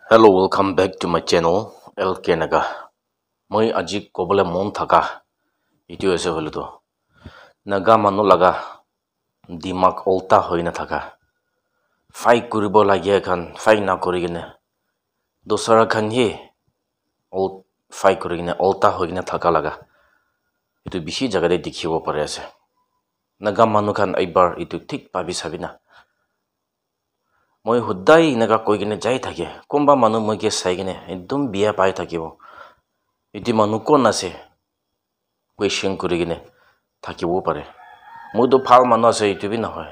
Hello, welcome back to my channel LK Naga. Moi aji kobole mon thaka itu ase holu to. Naga manu laga dimak olta hoina thaka. Fight kuribo lage khan fight na korigine. Dosara khan hi fight korigine olta hoina thaka laga. Itu bishi jaga de dikhibo pare ase. Naga manu khan aibar itu thik pabi sabina. Moi huddai naga koigine jai thake. Komba manu moi ke saigine ekdom biya pai thakibo. Iti manu kon ase question kurigine thakibo pare moi to phal manu ase itu bi nahoy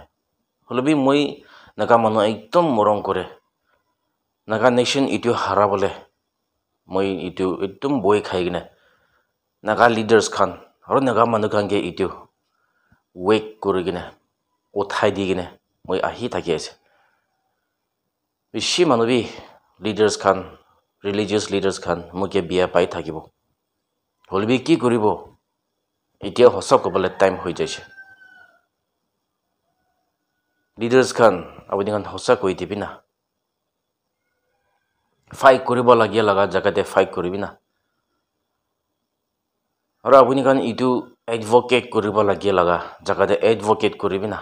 holobi moi naga manu ekdom morong kore naga nation itu hara bole moi itu ekdom boy khaigine naga leaders khan aro naga manu khan ge itu wake kurigine othai digine moi ahi thaki ase bishi manu bi leaders khan religious leaders khan moke biya pai thakibo হলবি কি কৰিব এতিয়া হসক কবলে time হৈ যাইছে লিডাৰ্স খান আপুনি খান হসা কৈ দিবি না ফাইট কৰিব লাগিয়া লাগা জাগাতে ফাইট কৰিবি না আৰু আপুনি খান ইটো এডভোকেট কৰিব লাগিয়া লাগা জাগাতে এডভোকেট কৰিবি না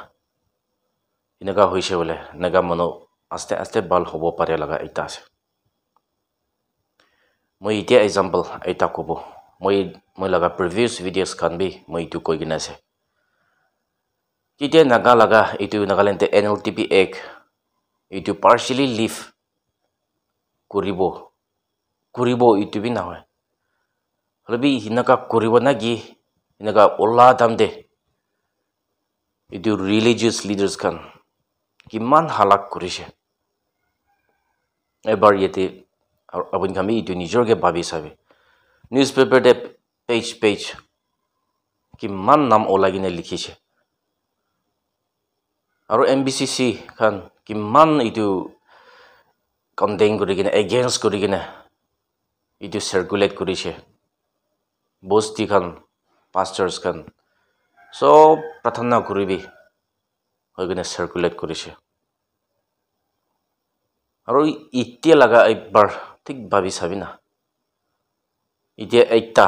এনেকা হৈছে বলে নেগা মনো আস্তে আস্তে বাল হ'ব পাৰে লাগা এটা আছে মই এতিয়া এক্সাম্পল এটা কব মই laga previous videos kan bi moi tu koi gina ase kite naga laga itu Nagaland NLTP Act itu partially leave kuribo itu bi na hoy holobi hinaka kuribo nagi hinaka ola damde itu religious leaders kan kiman halak kurise ebar yete abun kami itu nijorge babi sabe newspaper de page কিমান নাম ওলাগিনে লিখিছে আৰু MBCC খান কিমান ইটো condemn কৰি কিনে against কৰি কিনে ইটো সাৰ্কুলেট কৰিছে বস্তি খান পাস্টাৰ্স খান সব প্ৰাৰ্থনা কৰিবি হৈ কিনে সাৰ্কুলেট কৰিছে আৰু ইতিয়া লাগা একবাৰ ঠিক ভাবি চাবি না ইতিয়া একটা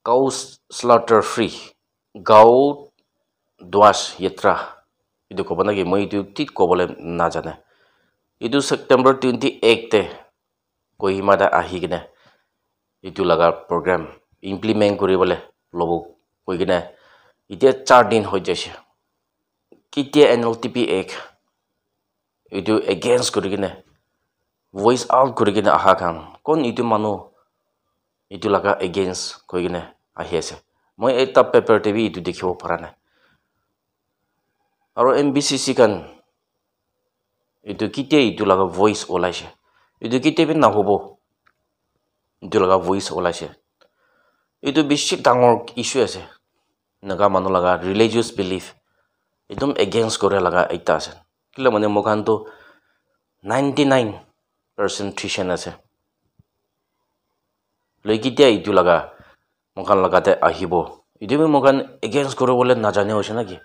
cow slaughter free cow dwas yatra itu ko banagi moi itu tit ko bole na jane itu September 28 te Kohima da ahi gine itu laga program implement kori bole lobo koi gine ite 4 din hoi jaise kitie NLTP Act itu against kori gine voice out kori gine aha kan kon itu manu itu laga against koi gine ahi ase moi eta paper tv itu dekhibo para na aro MBCC kan itu kite itu laga voice olaise itu kite bi na hobo itu laga voice olaise itu bishi dangor issue ase naga manu laga religious belief edom against kore laga eta ase kila mane mokan to 99% Christian ase legitia itu laga mokan lagate ahibo idibe mokan against kore bole na jane hoise naki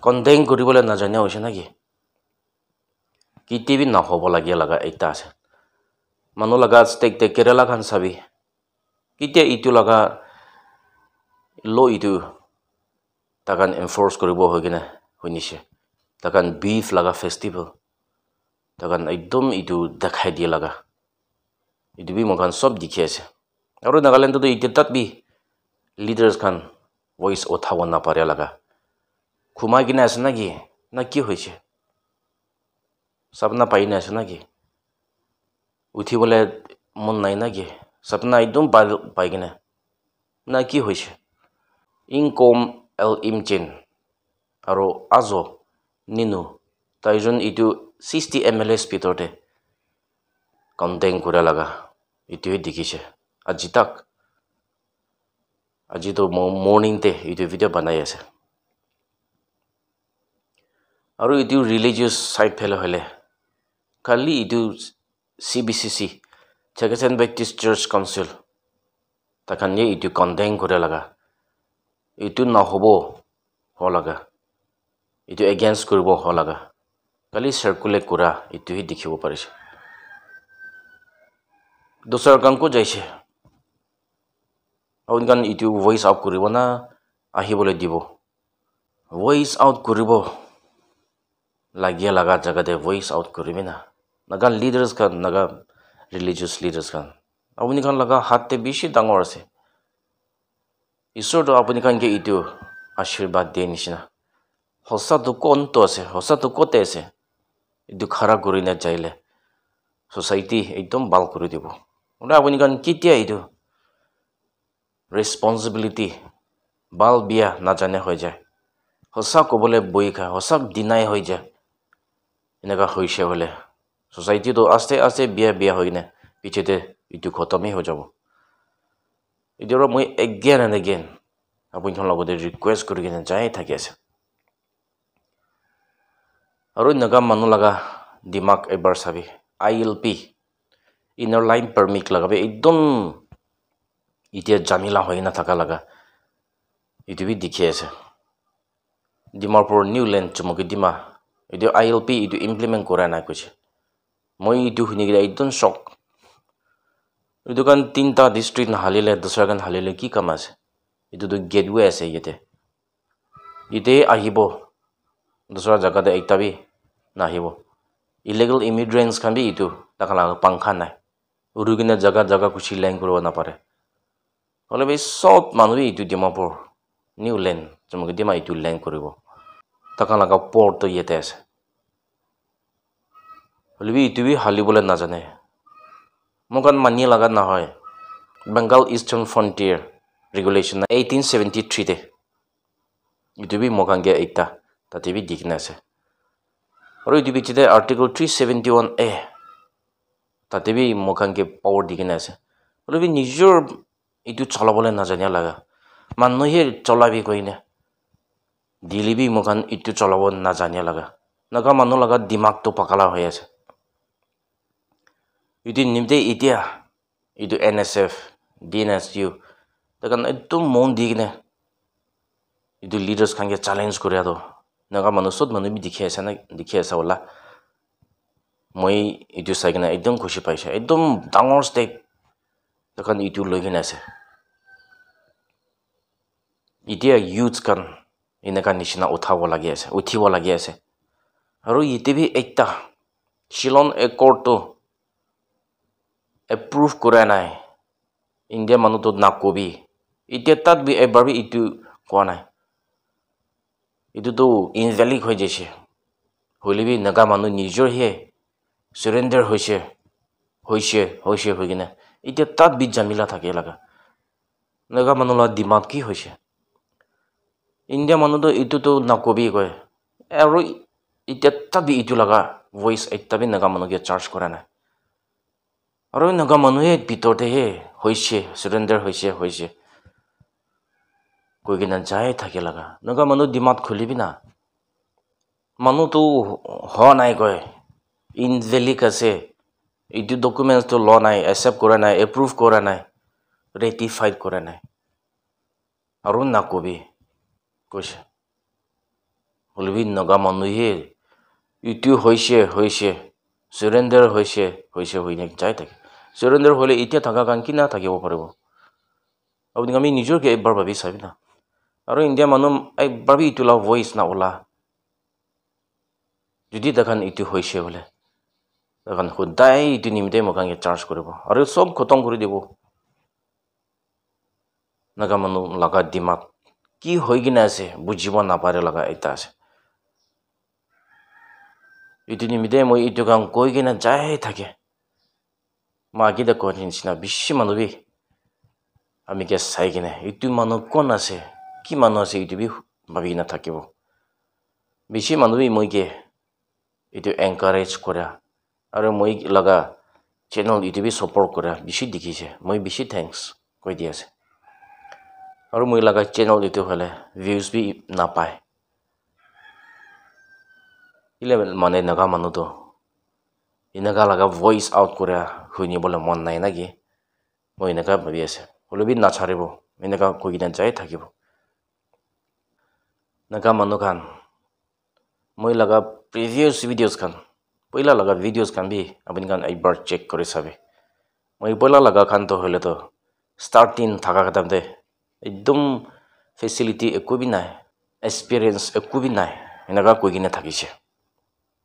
condemn kori bole na jane hoise naki kitibi na hobo lagia laga eta ase manu laga stake te Kerala khan sabi kitia itu laga law itu takan enforce koribo hogine hoinise takan beef laga festival takan ekdom itu dekhai dia laga itu bi mokan sob dikhi ase aru Nagaland to itetat bi leaders kan voice othawa na pare laga khumai gina ase naki na ki hoise sapna pai na ase naki uthi bole mon nai naki sapna ekdom pai gina na ki hoise income el imchen aro azo ninu taijon itu 60 MLS pitorte condemn kura laga itu dikhiche aji tak aji to morning te itu video banai ase aru itu religious side phele hole kali itu CBCC Chagasan Baptist Church Council takan ye itu condemn kore laga itu na hobo ho laga itu against koribo ho laga kali circulate kura itu hi dikhibo parise dosar kan ko jaise apuni kan itu voice out koribo na ahibole dibo voice out koribo lagia laga jaga de voice out koribi na naga leaders kan naga religious leaders kan apuni kan laga hat te bishi dangor ase ishor to apuni kan ke itu ashirwad de nishina hosa to kon to ase hosa to kote ase itu khara kori na jaile society ekdom bal kori dibo ora apuni kan kitia itu responsibility bal bia na jane hoi যায় hosa kobole boi kha hosa deny hoi যায় এনেকা হইছে হলে society তো আস্তে আস্তে বিয়া হইনে পিছেতে ইটো খতমই হৈ যাব ইটোৰ মই again and again আপোনাক লগতে ৰিকুৱেষ্ট কৰি কিনে যাই থাকি আছে আৰু নগা মানুহ লগা দিমাগ এবাৰ চাবি ILP ইনাৰ লাইন পারমিট লাগাবে একদম ইতিয়া জামিলা হৈ না থাকা লাগা ইটো বি দেখি আছে ডিমাপুৰ নিউ ল্যান্ড চমকি ডিমা ইটো ILP ইটো ইমপ্লিমেন্ট কৰা নাই কৈছে মই ইটো শুনি গিলা একদম শক ইটো কান তিনটা ডিস্ট্রিক্ট না হালিলে দুসরা কান হালিলে কি কাম আছে ইটো তো গেটওয়ে আছে ইতে আহিব দুসরা জায়গাতে একটা বি না আহিব ইলিগাল ইমিগ্রেন্টস খান বি ইটো তাকালা পাংখা নাই উৰুগিনে জায়গা কুছি লাইন কৰিব না পাৰে হলে বি সব মানুহ ইটো ডিমাপুৰ নিউ ল্যান্ড চমকি ডিমা ইটো লাইন কৰিব তাকালা পোর্ট তো ইয়েতে আছে হলে বি ইটো বি হালিবলে না জানে মোকান মানি লাগা না হয় বেঙ্গল ইস্টার্ন ফ্রন্টিয়ার রেগুলেশন 1873 তে ইটো বি মোকান গে একটা তাতে বি দিকনা আছে আৰু ইটো বিচিতে আর্টিকেল 371A তাতে বি মোকান গে পাওয়ার দিকনা আছে হলে বি নিজর ইটো চলাবলে না জানিয়া লাগা মানুহে চলাবি কইনে দিলি বি মোকান ইটো চলাব না জানিয়া লাগা নাগা মানুহ লাগা দিমাগ তো পাকালা হৈ আছে ইটো নিমতে ইতিয়া ইটো NSF DNSU তখন একদম মন দি কিনে ইটো লিডার্স খানকে চ্যালেঞ্জ করে আদো নাগা মানুষ সব মানুষ বি দেখি আছে ওলা মই ইটো চাই কিনে একদম খুশি পাইছে একদম ডাঙৰ স্টেপ তখন ইটো লৈ কিনে আছে ইতিয়া ইউথ কান এনেকা নিচিনা উঠিব লাগি আছে আৰু ইতে বি একটা শিলং একৰ্ডটো এপ্ৰুভ কৰা নাই ইন্ডিয়া মানুহ তো না কবি ইতিয়া তাত বি এবাৰ বি ইটো কোৱা নাই ইটো তো ইনভ্যালিড হৈ যাইছে হলে বি নাগা মানুহ নিজৰ হে সারেন্ডার হইছে হৈ কিনে ইতিয়া তাত বি জামিলা থাকে লাগা নাগা মানুহ লা দিমাগ কি হৈছে ইন্ডিয়া মানুহ তো ইটো তো না কবি কয় আৰু ইতিয়া তাত বি ইটো লাগা ভয়েস একটা বি নাগা মানুহকে চার্জ কৰা নাই আৰু নাগা মানুহে ভিতৰতে হে হৈছে সারেন্ডার হৈছে কৈ কিনে যাই থাকে লাগা নাগা মানুহ দিমাগ খুলিবি না মানুহ তো হোৱা নাই কয় ইনভ্যালিড আছে ইটো ডকুমেন্টস তো ল নাই একসেপ্ট কৰা নাই এপ্ৰুভ কৰা নাই ৰেটিফাইড কৰা নাই আৰু না কবি কৈছে হলবি নাগা মানুহে ইটো হৈছে সারেন্ডার হৈছে হৈ নে যাই থাকে সারেন্ডার হলে এতিয়া থাকা কান কি না থাকিব পাৰিব আপুনি আমি নিজকে একবাৰ ভাবি চাবি না আৰু ইন্ডিয়া মানুহ একবাৰ বি ইটো লা ভয়েস না ওলা যদি দেখান ইটো হৈছে হলে দেখান সদায় ইটো নিমিতে মোকাংকে চার্জ কৰিব আৰু সব খতম কৰি দিব নাগা মানুহ লাগা দিমাগ কি হৈ কিনে আছে বুজিব নাপাৰে লাগা এটা আছে ইটো নিমিতে মই ইটো কাম কৈ কিনে যাই থাকে মাগিদা কোৱাৰ নিচিনা বেছি মানুহ বি আমি কে চাই কিনে ইটো মানুহ কোন আছে কি মানুহ আছে ইটো বি ভাবি কিনে থাকিব বেছি মানুহ বি মই কে ইটো এনকাৰেজ কৰা আৰু মই লাগা চেনেল ইটো বি সাপোৰ্ট কৰা বেছি দেখিছে মই বেছি থ্যাঙ্কস কৈ দি আছে আৰু মই লাগা চেনেল ইটো হলে ভিউজ বি নাপায় ইলে মানে নাগা মানুহ তো এনেকা লাগা ভয়েস আউট কৰা শুনিবলৈ মন নাই নাকি মই এনেকা ভাবি আছে হলে বি নাচাৰিব এনেকা কৈ কিনে যাই থাকিব নাগা মানুহ খান মই লাগা প্রিভিয়াস ভিডিওস খান পইলা লাগা ভিডিওস খান বি আপুনি খান একবাৰ চেক কৰি চাবে মই পয়লা laga khan to hole to starting thaka kadam de ekdom facility ekku bi nai experience ekku bi nai enaga koi kine thakise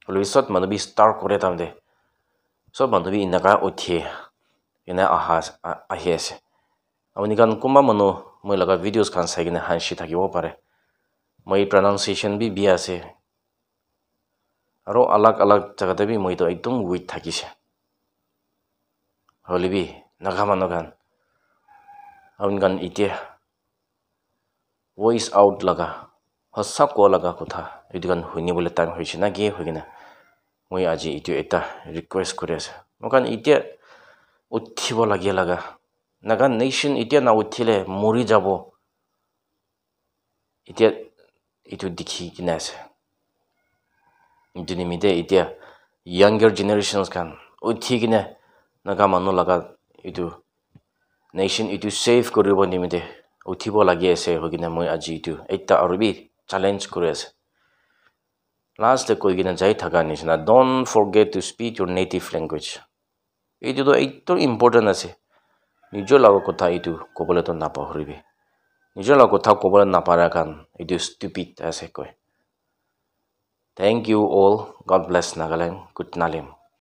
hole bisot manu bi start kore tam de sob manu bi enaga uthi ena ahi ase apuni kan kumba manu moi laga videos khan sai kine hanshi thakibo pare moi pronunciation bi bia ase aro alag alag jaga te bi moi to ekdom weak thakise hole bi naga manu kan apuni kan itia voice out laga hossa ko laga kotha edu kan huni bole time hoise na ge hoigina moi aji itu eta request kore ase mokan itia uthibo lagia laga naga nation itia na uthile mori jabo itia itu dikhi kina ase intini mite itia younger generations kan uthi kina naga manu laga itu nation itu save koribo nimite uthibo lagi ase hogina moi aji itu eta arubi challenge kore ase last koi gina jai thaka nisna don't forget to speak your native language itu to ekto important ase nijor lago kotha itu kobole to napahoribi nijor lago kotha kobole napara kan itu stupid ase koi thank you all god bless Nagaland good nalim